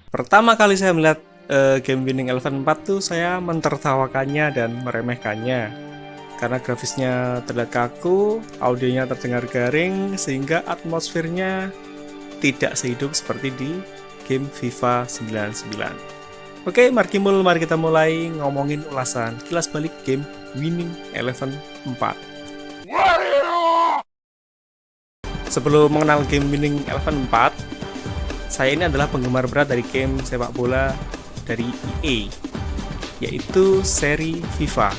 Pertama kali saya melihat game Winning Eleven 4 tuh saya mentertawakannya dan meremehkannya karena grafisnya terlihat kaku, audionya terdengar garing, sehingga atmosfernya tidak sehidup seperti di game FIFA 99. Oke, mari kita mulai ngomongin ulasan kilas balik game Winning Eleven 4. Sebelum mengenal game Winning Eleven 4, saya ini adalah penggemar berat dari game sepak bola dari EA, yaitu seri FIFA.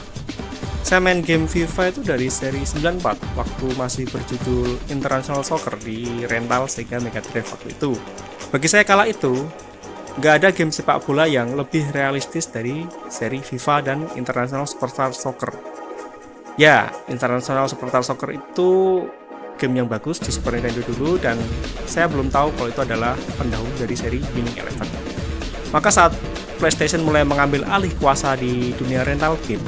Saya main game FIFA itu dari seri 94 waktu masih berjudul International Soccer di rental Sega Mega Drive waktu itu. Bagi saya kala itu, nggak ada game sepak bola yang lebih realistis dari seri FIFA dan International Superstar Soccer. Ya, International Superstar Soccer itu game yang bagus di Super Nintendo dulu, dan saya belum tahu kalau itu adalah pendahulu dari seri Winning Eleven. Maka saat PlayStation mulai mengambil alih kuasa di dunia rental game,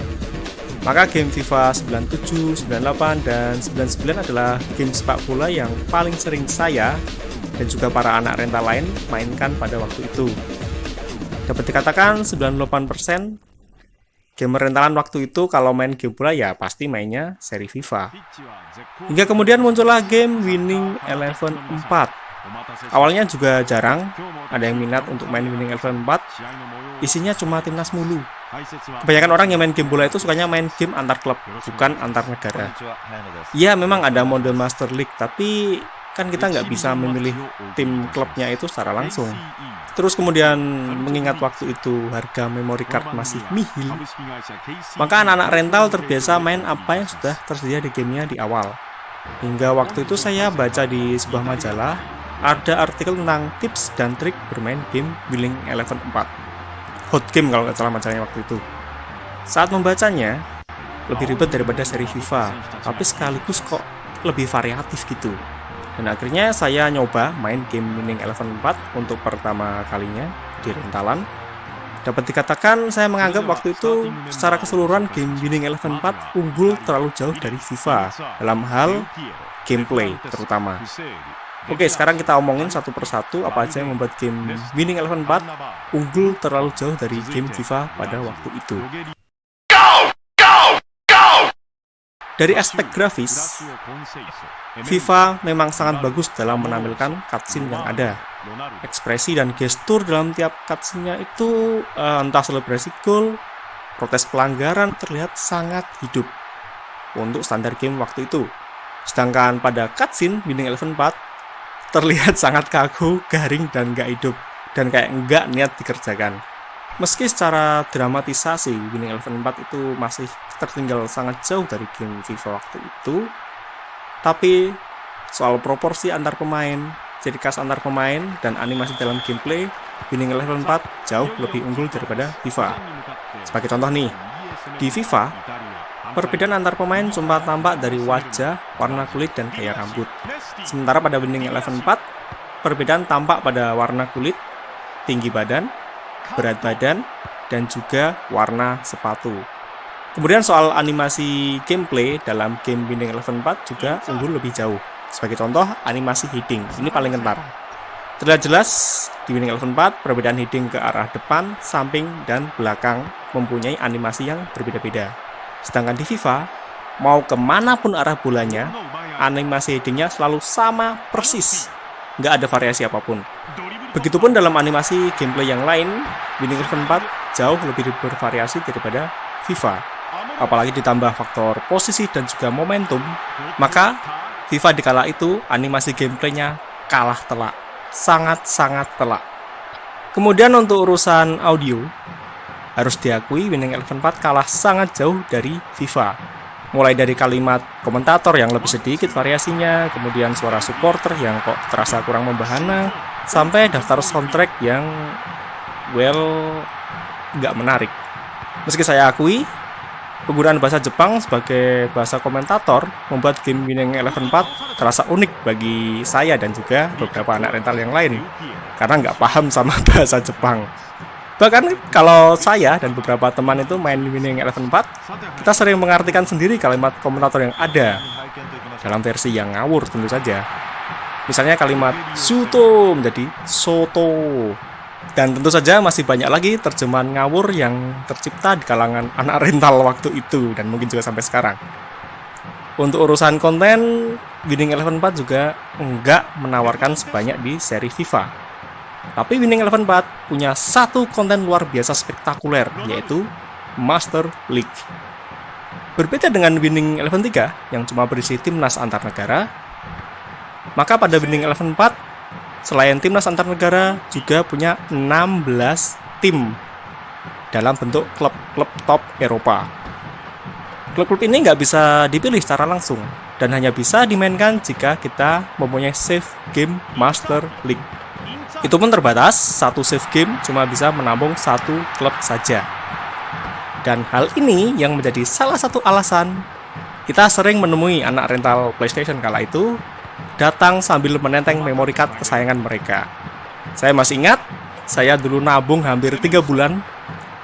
maka game FIFA 97, 98, dan 99 adalah game sepak bola yang paling sering saya dan juga para anak rental lain mainkan pada waktu itu. Dapat dikatakan 98% gamer rentalan waktu itu kalau main game bola ya pasti mainnya seri FIFA. Hingga kemudian muncullah game Winning Eleven 4. Awalnya juga jarang ada yang minat untuk main Winning Eleven 4. Isinya cuma timnas mulu. Kebanyakan orang yang main game bola itu sukanya main game antar klub, bukan antar negara. Ya, memang ada mode Master League, tapi kan kita nggak bisa memilih tim klubnya itu secara langsung. Terus kemudian mengingat waktu itu harga memory card masih nihil, maka anak-anak rental terbiasa main apa yang sudah tersedia di gamenya di awal. Hingga waktu itu saya baca di sebuah majalah ada artikel tentang tips dan trik bermain game Winning Eleven 4. Hot game kalau nggak salah majalahnya waktu itu. Saat membacanya, lebih ribet daripada seri FIFA, tapi sekaligus kok lebih variatif gitu. Dan akhirnya saya nyoba main game Winning Eleven 4 untuk pertama kalinya di rentalan. Dapat dikatakan saya menganggap waktu itu secara keseluruhan game Winning Eleven 4 unggul terlalu jauh dari FIFA dalam hal gameplay terutama. Oke, sekarang kita omongin satu persatu apa aja yang membuat game Winning Eleven 4 unggul terlalu jauh dari game FIFA pada waktu itu. Dari aspek grafis, FIFA memang sangat bagus dalam menampilkan cutscene yang ada. Ekspresi dan gestur dalam tiap cutscene-nya itu entah selebrasi gol, protes pelanggaran terlihat sangat hidup untuk standar game waktu itu. Sedangkan pada cutscene Winning Eleven 4 terlihat sangat kaku, garing, dan nggak hidup, dan kayak nggak niat dikerjakan. Meski secara dramatisasi Winning Eleven 4 itu masih tertinggal sangat jauh dari game FIFA waktu itu, tapi soal proporsi antar pemain, ciri khas antar pemain, dan animasi dalam gameplay, Winning Eleven 4 jauh lebih unggul daripada FIFA. Sebagai contoh nih, di FIFA, perbedaan antar pemain cuma tampak dari wajah, warna kulit, dan gaya rambut. Sementara pada Winning Eleven 4, perbedaan tampak pada warna kulit, tinggi badan, berat badan, dan juga warna sepatu. Kemudian soal animasi gameplay dalam game Winning Eleven 4 juga unggul lebih jauh. Sebagai contoh, animasi heading, ini paling kentar. Terlihat jelas di Winning Eleven 4, perbedaan heading ke arah depan, samping, dan belakang mempunyai animasi yang berbeda-beda. Sedangkan di FIFA, mau kemanapun arah bolanya, animasi headingnya selalu sama persis. Nggak ada variasi apapun. Begitupun dalam animasi gameplay yang lain, Winning Eleven 4 jauh lebih bervariasi daripada FIFA. Apalagi ditambah faktor posisi dan juga momentum, maka FIFA di kala itu animasi gameplaynya kalah telak. Sangat-sangat telak. Kemudian untuk urusan audio, harus diakui Winning Eleven 4 kalah sangat jauh dari FIFA. Mulai dari kalimat komentator yang lebih sedikit variasinya, kemudian suara supporter yang kok terasa kurang membahana, sampai daftar soundtrack yang nggak menarik. Meski saya akui, penggunaan bahasa Jepang sebagai bahasa komentator membuat game Winning Eleven 4 terasa unik bagi saya dan juga beberapa anak rental yang lain, karena nggak paham sama bahasa Jepang. Bahkan kalau saya dan beberapa teman itu main Winning Eleven 4, kita sering mengartikan sendiri kalimat komentator yang ada dalam versi yang ngawur tentu saja. Misalnya kalimat Suto menjadi Soto, Dan tentu saja masih banyak lagi terjemahan ngawur yang tercipta di kalangan anak rental waktu itu dan mungkin juga sampai sekarang. Untuk urusan konten, Winning Eleven 4 juga enggak menawarkan sebanyak di seri FIFA. Tapi Winning Eleven 4 punya satu konten luar biasa spektakuler, yaitu Master League. Berbeda dengan Winning Eleven 3 yang cuma berisi timnas antar negara, maka pada Winning Eleven 4 selain timnas antar negara juga punya 16 tim dalam bentuk klub-klub top Eropa. Klub-klub ini nggak bisa dipilih secara langsung dan hanya bisa dimainkan jika kita mempunyai save game Master League. Itu pun terbatas, satu save game cuma bisa menampung satu klub saja. Dan hal ini yang menjadi salah satu alasan kita sering menemui anak rental PlayStation kala itu datang sambil menenteng memory card kesayangan mereka. Saya masih ingat, saya dulu nabung hampir 3 bulan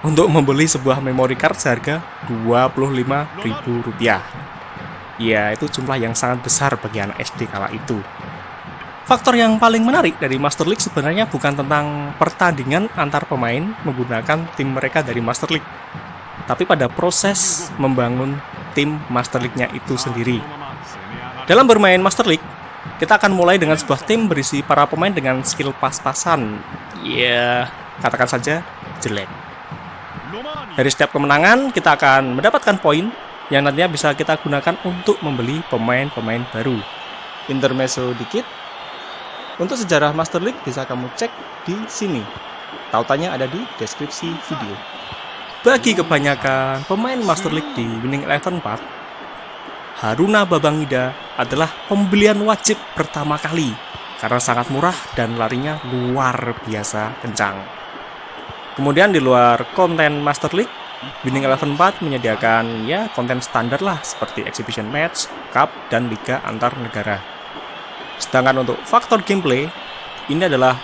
untuk membeli sebuah memory card seharga Rp25.000. Ya, itu jumlah yang sangat besar bagi anak SD kala itu. Faktor yang paling menarik dari Master League sebenarnya bukan tentang pertandingan antar pemain menggunakan tim mereka dari Master League, tapi pada proses membangun tim Master League-nya itu sendiri. Dalam bermain Master League, kita akan mulai dengan sebuah tim berisi para pemain dengan skill pas-pasan. Ya, katakan saja jelek. Dari setiap kemenangan, kita akan mendapatkan poin yang nantinya bisa kita gunakan untuk membeli pemain-pemain baru. Intermezzo dikit. Untuk sejarah Master League bisa kamu cek di sini. Tautannya ada di deskripsi video. Bagi kebanyakan pemain Master League di Winning Eleven 4, Haruna Babangida adalah pembelian wajib pertama kali karena sangat murah dan larinya luar biasa kencang. Kemudian di luar konten Master League, Winning Eleven 4 menyediakan ya konten standar lah seperti exhibition match, cup, dan liga antar negara. Sedangkan untuk faktor gameplay, ini adalah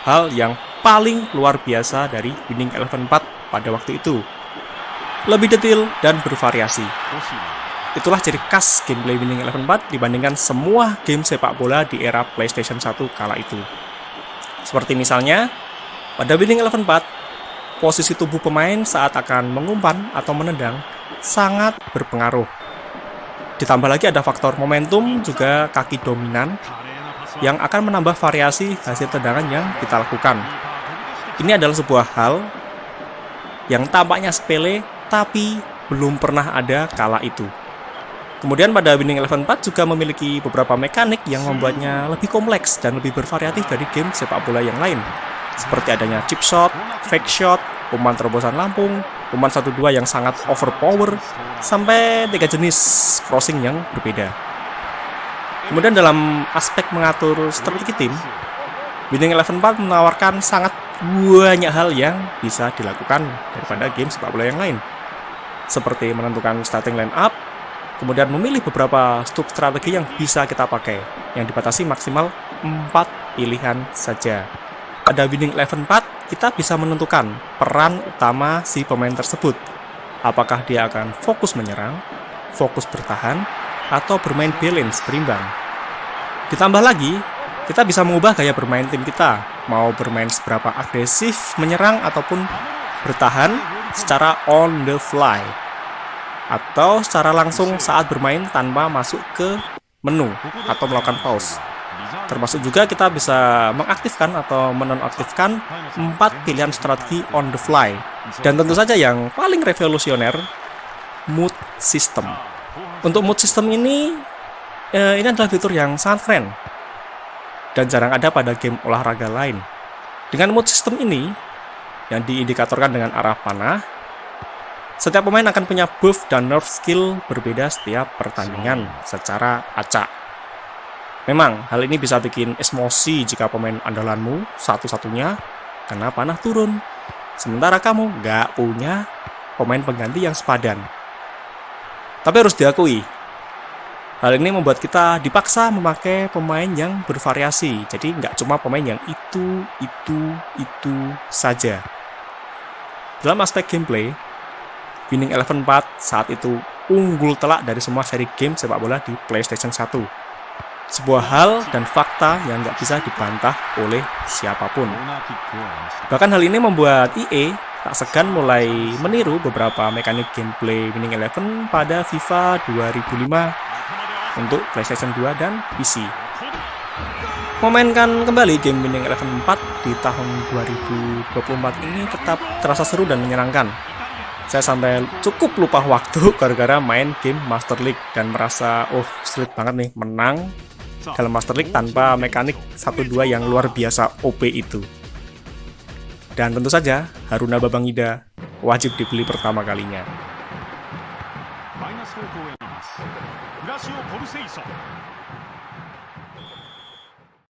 hal yang paling luar biasa dari Winning Eleven 4 pada waktu itu. Lebih detail dan bervariasi. Itulah ciri khas gameplay Winning Eleven 4 dibandingkan semua game sepak bola di era PlayStation 1 kala itu. Seperti misalnya, pada Winning Eleven 4, posisi tubuh pemain saat akan mengumpan atau menendang sangat berpengaruh. Ditambah lagi ada faktor momentum juga kaki dominan yang akan menambah variasi hasil tendangan yang kita lakukan. Ini adalah sebuah hal yang tampaknya sepele tapi belum pernah ada kala itu. Kemudian pada Winning Eleven 4 juga memiliki beberapa mekanik yang membuatnya lebih kompleks dan lebih bervariatif dari game sepak bola yang lain. Seperti adanya chip shot, fake shot, umpan terobosan lampung, umpan 1-2 yang sangat overpower, sampai 3 jenis crossing yang berbeda. Kemudian dalam aspek mengatur strategi tim, Winning Eleven 4 menawarkan sangat banyak hal yang bisa dilakukan daripada game sepak bola yang lain. Seperti menentukan starting line up, kemudian memilih beberapa strategi yang bisa kita pakai, yang dibatasi maksimal 4 pilihan saja. Pada Winning Eleven 4, kita bisa menentukan peran utama si pemain tersebut. Apakah dia akan fokus menyerang, fokus bertahan, atau bermain balance berimbang. Ditambah lagi, kita bisa mengubah gaya bermain tim kita, mau bermain seberapa agresif menyerang ataupun bertahan secara on the fly, atau secara langsung saat bermain tanpa masuk ke menu atau melakukan pause. Termasuk juga kita bisa mengaktifkan atau menonaktifkan 4 pilihan strategi on the fly. Dan tentu saja yang paling revolusioner, mood system. Untuk mood system ini adalah fitur yang sangat keren dan jarang ada pada game olahraga lain. Dengan mood system ini, yang diindikatorkan dengan arah panah, setiap pemain akan punya buff dan nerf skill berbeda setiap pertandingan secara acak. Memang, hal ini bisa bikin emosi jika pemain andalanmu satu-satunya kena panah turun, sementara kamu nggak punya pemain pengganti yang sepadan. Tapi harus diakui, hal ini membuat kita dipaksa memakai pemain yang bervariasi, jadi nggak cuma pemain yang itu saja. Dalam aspek gameplay, Winning Eleven 4 saat itu unggul telak dari semua seri game sepak bola di PlayStation 1. Sebuah hal dan fakta yang nggak bisa dibantah oleh siapapun. Bahkan hal ini membuat EA tak segan mulai meniru beberapa mekanik gameplay Winning Eleven pada FIFA 2005 untuk PlayStation 2 dan PC. Memainkan kembali game Winning Eleven 4 di tahun 2024 ini tetap terasa seru dan menyenangkan. Saya sampai cukup lupa waktu gara-gara main game Master League dan merasa sulit banget nih menang dalam Master League tanpa mekanik 1-2 yang luar biasa OP itu. Dan tentu saja Haruna Babangida wajib dibeli pertama kalinya.